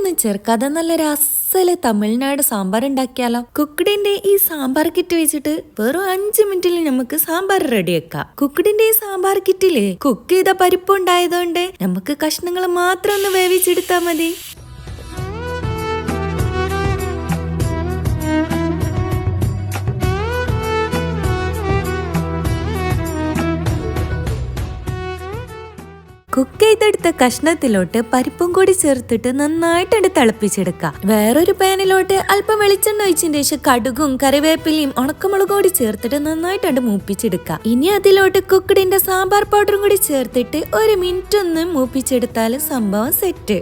ഒന്നും ചേർക്കാതെ നല്ലൊരു അസല് തമിഴ്നാട് സാമ്പാർ ഉണ്ടാക്കിയാലോ. കുക്കഡിന്റെ ഈ സാമ്പാർ കിറ്റ് വെച്ചിട്ട് വെറും 5 മിനിറ്റിൽ നമുക്ക് സാമ്പാർ റെഡിയാക്കാം. കുക്കഡിന്റെ ഈ സാമ്പാർ കിറ്റില് കുക്ക് ചെയ്ത പരിപ്പ് ഉണ്ടായതുകൊണ്ട് നമുക്ക് കഷ്ണങ്ങൾ മാത്രം ഒന്ന് വേവിച്ചെടുത്താൽ മതി. കുക്ക് ചെയ്തെടുത്ത കഷ്ണത്തിലോട്ട് പരിപ്പും കൂടി ചേർത്തിട്ട് നന്നായിട്ട് തിളപ്പിച്ചെടുക്കാം. വേറൊരു പാനിലോട്ട് അല്പം വെളിച്ചെണ്ണ ഒഴിച്ചതിന് ശേഷം കടുകും കറിവേപ്പിലയും ഉണക്കമുളകും കൂടി ചേർത്തിട്ട് നന്നായിട്ട് മൂപ്പിച്ചെടുക്കാം. ഇനി അതിലോട്ട് കുക്കഡിന്റെ സാമ്പാർ പൗഡറും കൂടി ചേർത്തിട്ട് 1 മിനിറ്റ് ഒന്ന് മൂപ്പിച്ചെടുത്താൽ സംഭവം സെറ്റ്.